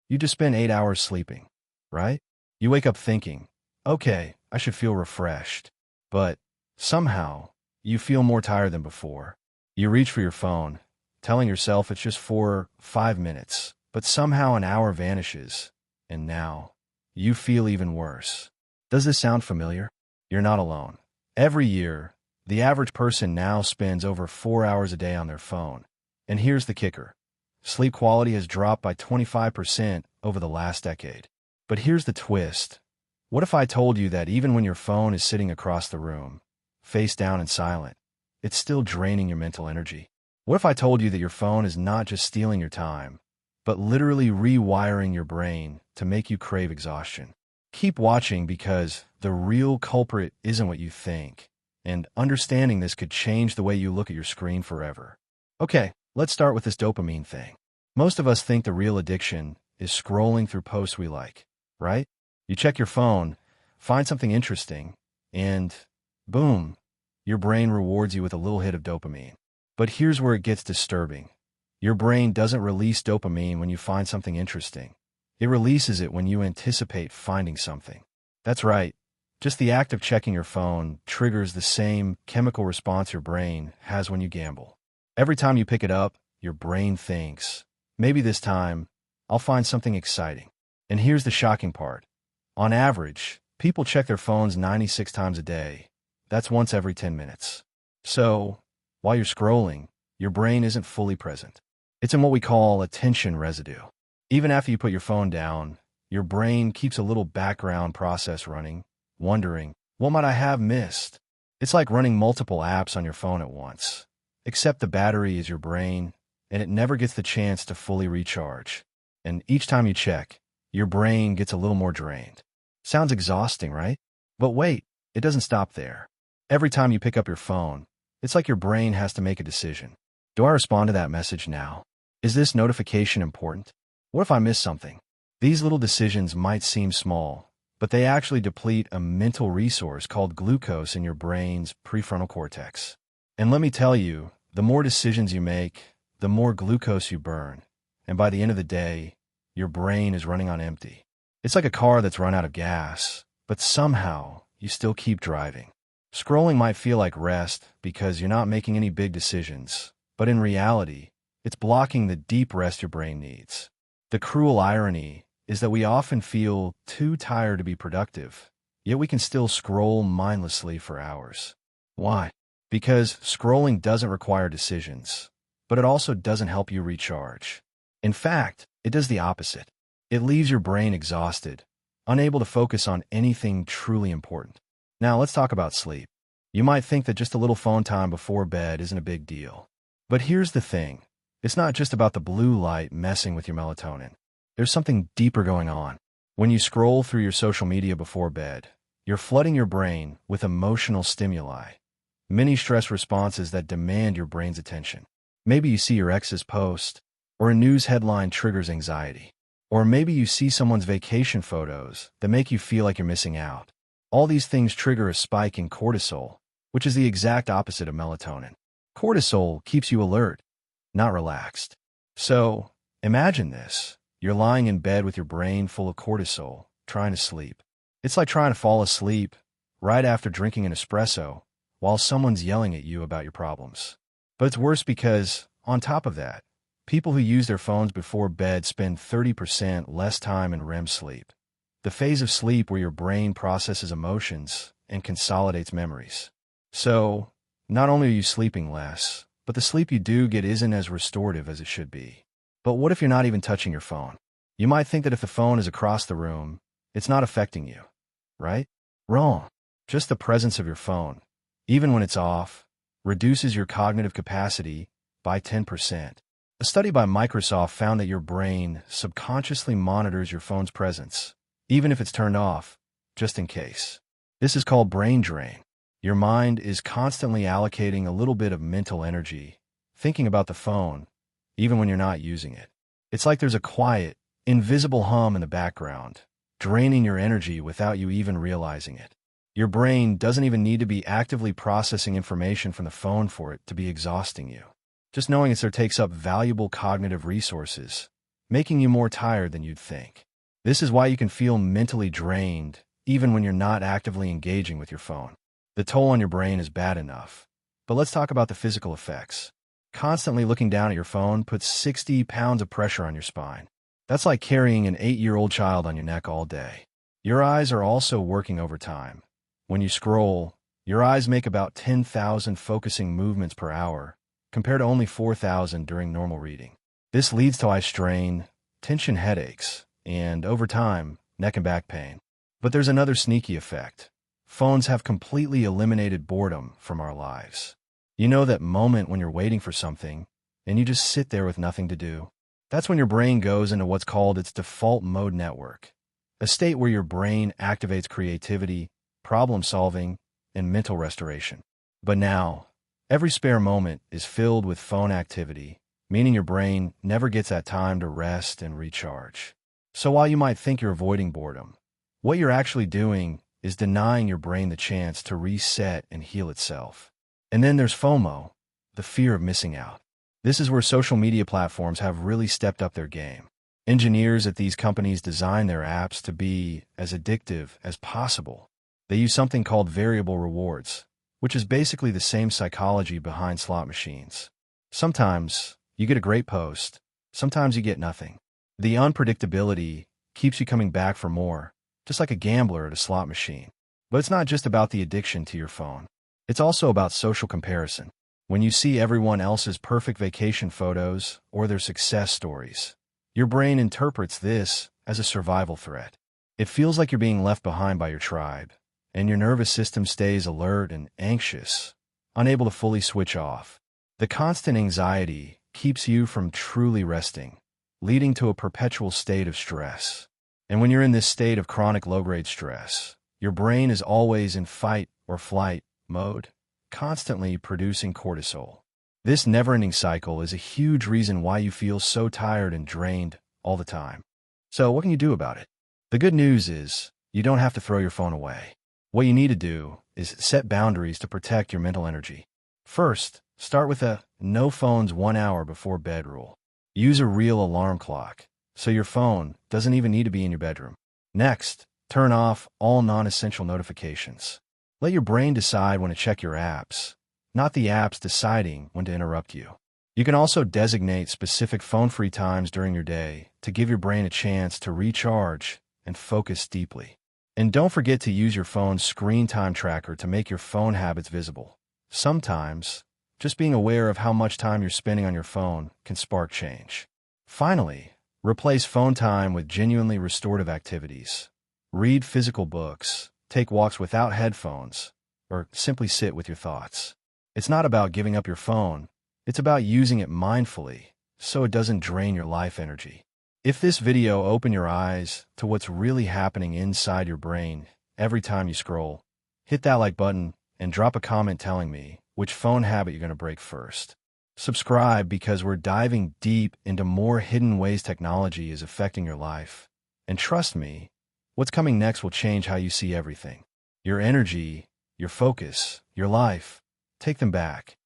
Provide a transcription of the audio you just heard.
You just spent 8 hours sleeping, right? You wake up thinking, okay, I should feel refreshed. But somehow, you feel more tired than before. You reach for your phone, telling yourself it's just 4 or 5 minutes, but somehow an hour vanishes, and now you feel even worse. Does this sound familiar? You're not alone. Every year, the average person now spends over 4 hours a day on their phone. And here's the kicker. Sleep quality has dropped by 25% over the last decade. But here's the twist. What if I told you that even when your phone is sitting across the room, face down and silent, it's still draining your mental energy? What if I told you that your phone is not just stealing your time, but literally rewiring your brain to make you crave exhaustion? Keep watching because the real culprit isn't what you think, and understanding this could change the way you look at your screen forever. Okay, let's start with this dopamine thing. Most of us think the real addiction is scrolling through posts we like, right? You check your phone, find something interesting, and boom, your brain rewards you with a little hit of dopamine. But here's where it gets disturbing. Your brain doesn't release dopamine when you find something interesting. It releases it when you anticipate finding something. That's right. Just the act of checking your phone triggers the same chemical response your brain has when you gamble. Every time you pick it up, your brain thinks, maybe this time, I'll find something exciting. And here's the shocking part. On average, people check their phones 96 times a day. That's once every 10 minutes. So, while you're scrolling, your brain isn't fully present. It's in what we call attention residue. Even after you put your phone down, your brain keeps a little background process running, wondering, what might I have missed? It's like running multiple apps on your phone at once. Except the battery is your brain, and it never gets the chance to fully recharge. And each time you check, your brain gets a little more drained. Sounds exhausting, right? But wait, it doesn't stop there. Every time you pick up your phone, it's like your brain has to make a decision. Do I respond to that message now? Is this notification important? What if I miss something? These little decisions might seem small, but they actually deplete a mental resource called glucose in your brain's prefrontal cortex. And let me tell you, the more decisions you make, the more glucose you burn. And by the end of the day, your brain is running on empty. It's like a car that's run out of gas, but somehow you still keep driving. Scrolling might feel like rest because you're not making any big decisions, but in reality, it's blocking the deep rest your brain needs. The cruel irony is that we often feel too tired to be productive, yet we can still scroll mindlessly for hours. Why? Because scrolling doesn't require decisions, but it also doesn't help you recharge. In fact, it does the opposite. It leaves your brain exhausted, unable to focus on anything truly important. Now let's talk about sleep. You might think that just a little phone time before bed isn't a big deal. But here's the thing. It's not just about the blue light messing with your melatonin. There's something deeper going on. When you scroll through your social media before bed, you're flooding your brain with emotional stimuli, many stress responses that demand your brain's attention. Maybe you see your ex's post, or a news headline triggers anxiety. Or maybe you see someone's vacation photos that make you feel like you're missing out. All these things trigger a spike in cortisol, which is the exact opposite of melatonin. Cortisol keeps you alert, not relaxed. So, imagine this. You're lying in bed with your brain full of cortisol, trying to sleep. It's like trying to fall asleep right after drinking an espresso while someone's yelling at you about your problems. But it's worse because, on top of that, people who use their phones before bed spend 30% less time in REM sleep, the phase of sleep where your brain processes emotions and consolidates memories. So, not only are you sleeping less, but the sleep you do get isn't as restorative as it should be. But what if you're not even touching your phone? You might think that if the phone is across the room, it's not affecting you, right? Wrong. Just the presence of your phone, even when it's off, reduces your cognitive capacity by 10%. A study by Microsoft found that your brain subconsciously monitors your phone's presence, even if it's turned off, just in case. This is called brain drain. Your mind is constantly allocating a little bit of mental energy, thinking about the phone, even when you're not using it. It's like there's a quiet, invisible hum in the background, draining your energy without you even realizing it. Your brain doesn't even need to be actively processing information from the phone for it to be exhausting you. Just knowing it's there takes up valuable cognitive resources, making you more tired than you'd think. This is why you can feel mentally drained even when you're not actively engaging with your phone. The toll on your brain is bad enough. But let's talk about the physical effects. Constantly looking down at your phone puts 60 pounds of pressure on your spine. That's like carrying an 8-year-old child on your neck all day. Your eyes are also working overtime. When you scroll, your eyes make about 10,000 focusing movements per hour, compared to only 4,000 during normal reading. This leads to eye strain, tension headaches, and, over time, neck and back pain. But there's another sneaky effect. Phones have completely eliminated boredom from our lives. You know that moment when you're waiting for something, and you just sit there with nothing to do? That's when your brain goes into what's called its default mode network, a state where your brain activates creativity, problem-solving, and mental restoration. But now, every spare moment is filled with phone activity, meaning your brain never gets that time to rest and recharge. So while you might think you're avoiding boredom, what you're actually doing is denying your brain the chance to reset and heal itself. And then there's FOMO, the fear of missing out. This is where social media platforms have really stepped up their game. Engineers at these companies design their apps to be as addictive as possible. They use something called variable rewards, which is basically the same psychology behind slot machines. Sometimes you get a great post, sometimes you get nothing. The unpredictability keeps you coming back for more, just like a gambler at a slot machine. But it's not just about the addiction to your phone. It's also about social comparison. When you see everyone else's perfect vacation photos or their success stories, your brain interprets this as a survival threat. It feels like you're being left behind by your tribe, and your nervous system stays alert and anxious, unable to fully switch off. The constant anxiety keeps you from truly resting, leading to a perpetual state of stress. And when you're in this state of chronic low-grade stress, your brain is always in fight or flight mode, constantly producing cortisol. This never-ending cycle is a huge reason why you feel so tired and drained all the time. So what can you do about it? The good news is you don't have to throw your phone away. What you need to do is set boundaries to protect your mental energy. First, start with a no phones 1 hour before bed rule. Use a real alarm clock, so your phone doesn't even need to be in your bedroom. Next, turn off all non-essential notifications. Let your brain decide when to check your apps, not the apps deciding when to interrupt you. You can also designate specific phone-free times during your day to give your brain a chance to recharge and focus deeply. And don't forget to use your phone's screen time tracker to make your phone habits visible. Sometimes, just being aware of how much time you're spending on your phone can spark change. Finally, replace phone time with genuinely restorative activities. Read physical books, take walks without headphones, or simply sit with your thoughts. It's not about giving up your phone, it's about using it mindfully so it doesn't drain your life energy. If this video opened your eyes to what's really happening inside your brain every time you scroll, hit that like button and drop a comment telling me which phone habit you're going to break first. Subscribe because we're diving deep into more hidden ways technology is affecting your life. And trust me, what's coming next will change how you see everything. Your energy, your focus, your life. Take them back.